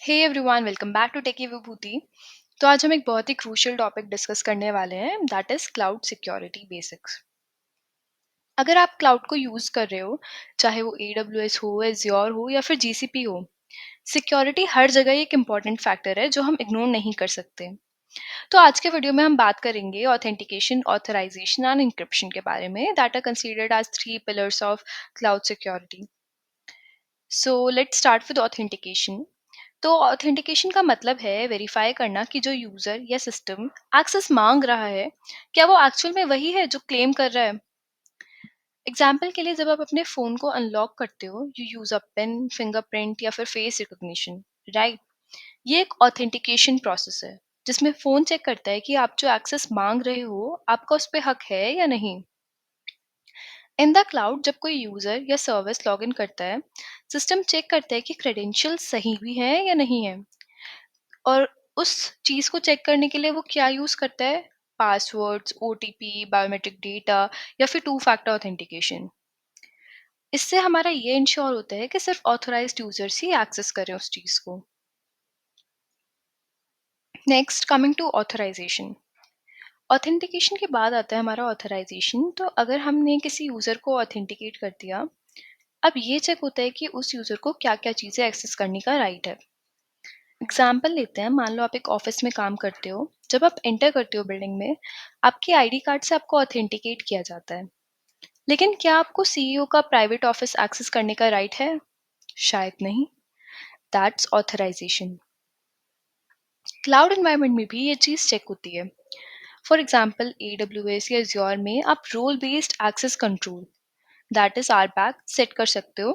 Hey everyone, welcome back to techie Vibhuti. तो आज हम एक बहुत ही क्रूशियल टॉपिक डिस्कस करने वाले हैं, that is cloud security basics. अगर आप क्लाउड को यूज़ कर रहे हो, चाहे वो AWS हो, एज्योर हो या फिर GCP हो, सिक्योरिटी हर जगह एक इम्पॉर्टेंट फैक्टर है जो हम इग्नोर नहीं कर सकते। तो आज के वीडियो में हम बात करेंगे ऑथेंटिकेशन, ऑथराइजेशन एंड इंक्रिप्शन के बारे में, that are considered as three pillars of cloud security. So let's start with authentication. तो ऑथेंटिकेशन का मतलब है वेरीफाई करना कि जो यूजर या सिस्टम एक्सेस मांग रहा है, क्या वो एक्चुअल में वही है जो क्लेम कर रहा है। एग्जाम्पल के लिए, जब आप अपने फ़ोन को अनलॉक करते हो, you use a pin, fingerprint या फिर फेस रिकॉग्निशन, राइट। ये एक ऑथेंटिकेशन प्रोसेस है जिसमें फ़ोन चेक करता है कि आप जो एक्सेस मांग रहे हो, आपका उस पर हक है या नहीं। इन द क्लाउड जब कोई यूज़र या सर्विस लॉगिन करता है, सिस्टम चेक करता है कि क्रेडेंशियल सही भी हैं या नहीं है, और उस चीज़ को चेक करने के लिए वो क्या यूज़ करता है? पासवर्ड्स, OTP, बायोमेट्रिक डेटा या फिर टू फैक्टर ऑथेंटिकेशन। इससे हमारा ये इंश्योर होता है कि सिर्फ ऑथराइज्ड यूजर्स ही एक्सेस करें उस चीज़ को। Next, coming to authorization. Authentication के बाद आता है हमारा ऑथराइजेशन। तो अगर हमने किसी यूज़र को ऑथेंटिकेट कर दिया, अब ये चेक होता है कि उस यूज़र को क्या क्या चीज़ें एक्सेस करने का राइट है। एग्जाम्पल लेते हैं, मान लो आप एक ऑफिस में काम करते हो। जब आप एंटर करते हो बिल्डिंग में, आपके ID कार्ड से आपको ऑथेंटिकेट किया जाता है। लेकिन क्या आपको CEO का प्राइवेट ऑफिस एक्सेस करने का राइट है? शायद नहीं। That's authorisation. क्लाउड एनवायरनमेंट में भी ये चीज़ चेक होती है। फॉर एग्जाम्पल, AWS या Azure में आप role based access control, that is RBAC, set कर सकते हो,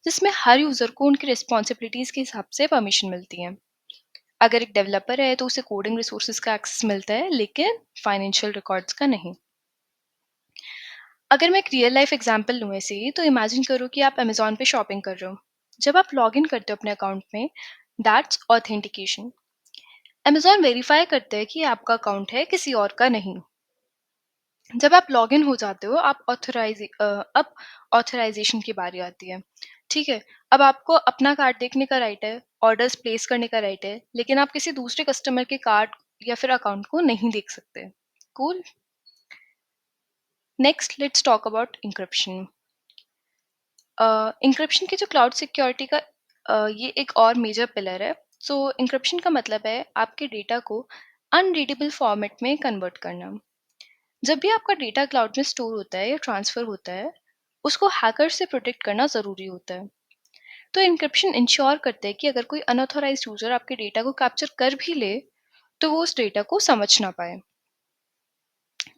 जिसमें हर यूज़र को उनकी रिस्पॉन्सिबिलिटीज़ के हिसाब से परमिशन मिलती है। अगर एक डेवलपर है तो उसे कोडिंग रिसोर्सेज का एक्सेस मिलता है, लेकिन फाइनेंशियल रिकॉर्ड्स का नहीं। अगर मैं एक रियल लाइफ एग्जांपल लूँ ऐसे, तो इमेजिन करो कि आप अमेजोन पे शॉपिंग कर रहे हो। जब आप लॉग इन करते हो अपने अकाउंट में, दैट्स ऑथेंटिकेशन। अमेजोन वेरीफाई करता है कि आपका अकाउंट है, किसी और का नहीं। जब आप लॉग इन हो जाते हो, अब ऑथराइजेशन की बारी आती है। ठीक है, अब आपको अपना कार्ड देखने का राइट है, ऑर्डर्स प्लेस करने का राइट है, लेकिन आप किसी दूसरे कस्टमर के कार्ड या फिर अकाउंट को नहीं देख सकते। Cool. Next, let's talk about encryption. Encryption की जो क्लाउड सिक्योरिटी का ये एक और मेजर पिलर है। सो इंक्रिप्शन का मतलब है आपके डेटा को अनरीडेबल फॉर्मेट में कन्वर्ट करना। जब भी आपका डेटा क्लाउड में स्टोर होता है या ट्रांसफर होता है, उसको हैकर से प्रोटेक्ट करना ज़रूरी होता है। तो इंक्रिप्शन इंश्योर करता है कि अगर कोई अनऑथोराइज्ड यूज़र आपके डेटा को कैप्चर कर भी ले, तो वो उस डेटा को समझ ना पाए।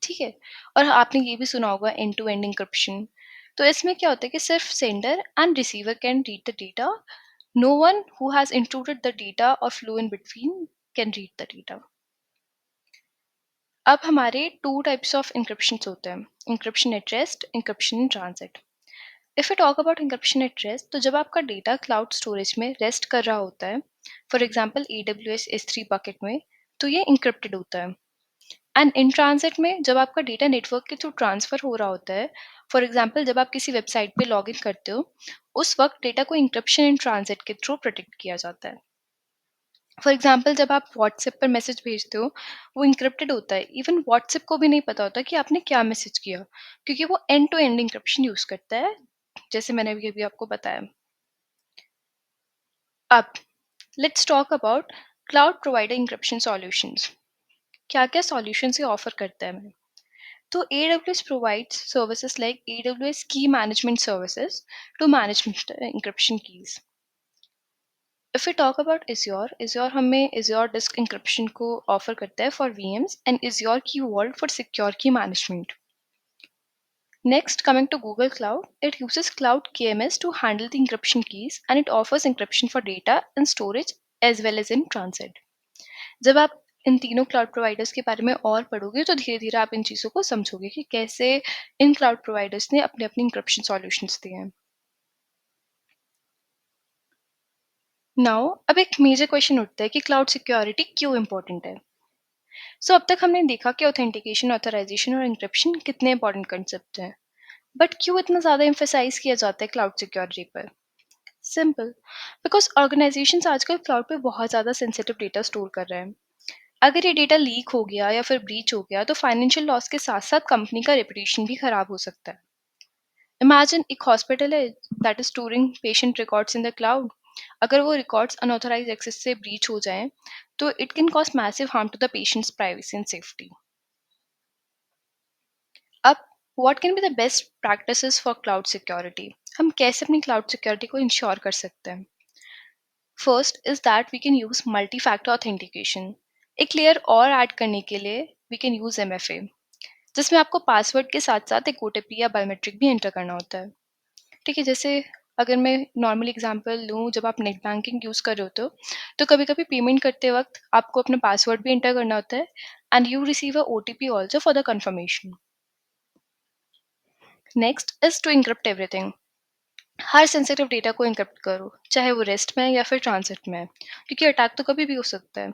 ठीक है। और आपने ये भी सुना होगा एंड टू एंड इंक्रिप्शन। तो इसमें क्या होता है कि सिर्फ sender and receiver can read the data, no one who has included the data और flow in between can read the data. अब हमारे टू टाइप्स ऑफ इंक्रिप्शन होते हैं, encryption at rest, encryption in transit. If you talk about encryption at rest, तो जब आपका data cloud storage में rest कर रहा होता है, for example AWS S3 bucket में, तो ये इंक्रिप्टेड होता है। एंड इन ट्रांजिट में, जब आपका डेटा नेटवर्क के थ्रू ट्रांसफर हो रहा होता है, फॉर एग्जाम्पल जब आप किसी वेबसाइट पे लॉग इन करते हो, उस वक्त डेटा को इंक्रिप्शन इन ट्रांजिट के थ्रू प्रोटेक्ट किया जाता है। फॉर एग्जाम्पल जब आप व्हाट्सएप पर मैसेज भेजते हो, वो इंक्रिप्टेड होता है। इवन व्हाट्सएप को भी नहीं पता होता कि आपने क्या मैसेज किया, क्योंकि वो end to end encryption use करता है, जैसे मैंने अभी आपको बताया। अब let's talk about cloud provider encryption solutions. क्या क्या सॉल्यूशंस ये ऑफर करता है मैं। तो AWS provides services like AWS Key Management Services to manage encryption keys. If we talk about Azure हमें Azure Disk Encryption को ऑफर करता है for VMs and Azure Key Vault for secure key management. Next, coming to Google Cloud, it uses Cloud KMS to handle the encryption keys, and it offers encryption for data and storage as well as in transit. जब आप इन तीनों cloud providers के बारे में और पढ़ोगे, तो धीरे धीरे आप इन चीज़ों को समझोगे कि कैसे इन क्लाउड प्रोवाइडर्स ने अपने अपनी इंक्रिप्शन सॉल्यूशंस दिए हैं। नाउ अब एक मेजर क्वेश्चन उठता है कि क्लाउड सिक्योरिटी क्यों इंपॉर्टेंट है। सो अब तक हमने देखा कि ऑथेंटिकेशन, ऑथराइजेशन और इंक्रिप्शन कितने इंपॉर्टेंट कंसेप्ट हैं, बट क्यों इतना ज़्यादा एम्फेसाइज किया जाता है क्लाउड सिक्योरिटी पर। सिंपल, बिकॉज ऑर्गेनाइजेशंस आजकल क्लाउड पे बहुत ज़्यादा सेंसिटिव डेटा स्टोर कर रहे हैं। अगर ये डेटा लीक हो गया या फिर ब्रीच हो गया तो फाइनेंशियल लॉस के साथ साथ कंपनी का रेपुटेशन भी खराब हो सकता है। इमेजिन एक हॉस्पिटल है that is storing patient records in the cloud. अगर वो रिकॉर्ड्स अनऑथराइज एक्सेस से ब्रीच हो जाएं तो it can cause massive harm to the patients privacy and safety. अब what can be the best practices for cloud security? हम कैसे अपनी क्लाउड सिक्योरिटी को इंश्योर कर सकते हैं? First is that we can use multi factor authentication. एक layer और ऐड करने के लिए वी कैन यूज एमएफए, जिसमें आपको पासवर्ड के साथ साथ एक ओटीपी या बायोमेट्रिक भी एंटर करना होता है। ठीक है, जैसे अगर मैं नॉर्मल एग्जांपल लूँ, जब आप नेट बैंकिंग यूज़ कर रहे होते हो तो कभी कभी पेमेंट करते वक्त आपको अपना पासवर्ड भी एंटर करना होता है and you receive a OTP also for the confirmation. Next is to encrypt everything. हर सेंसिटिव डेटा को इनक्रिप्ट करो, चाहे वो रेस्ट में है या फिर ट्रांजिट में है, क्योंकि अटैक तो कभी भी हो सकता है।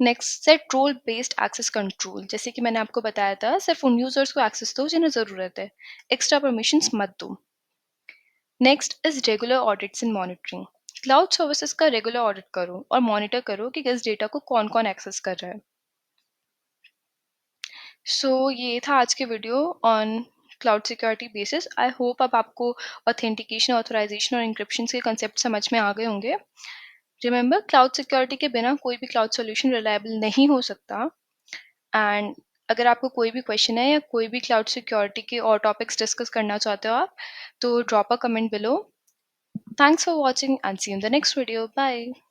Next, set role based access control. जैसे कि मैंने आपको बताया था, सिर्फ उन यूजर्स को एक्सेस दो जिन्हें ज़रूरत है, एक्स्ट्रा परमिशंस मत दो। Next is regular audits and monitoring. Cloud services का रेगुलर ऑडिट करो और मॉनिटर करो कि किस डेटा को कौन कौन एक्सेस कर रहा है। ये था आज के video on cloud security basis. I hope अब आपको ऑथेंटिकेशन, ऑथराइजेशन और इंक्रिप्शन के कंसेप्ट समझ में आ गए होंगे। रिमेंबर, क्लाउड सिक्योरिटी के बिना कोई भी क्लाउड सॉल्यूशन रिलायबल नहीं हो सकता। एंड अगर आपको कोई भी क्वेश्चन है या कोई भी क्लाउड सिक्योरिटी के और टॉपिक्स डिस्कस करना चाहते हो आप, तो drop a comment below. Thanks for watching and see you in the next video. Bye.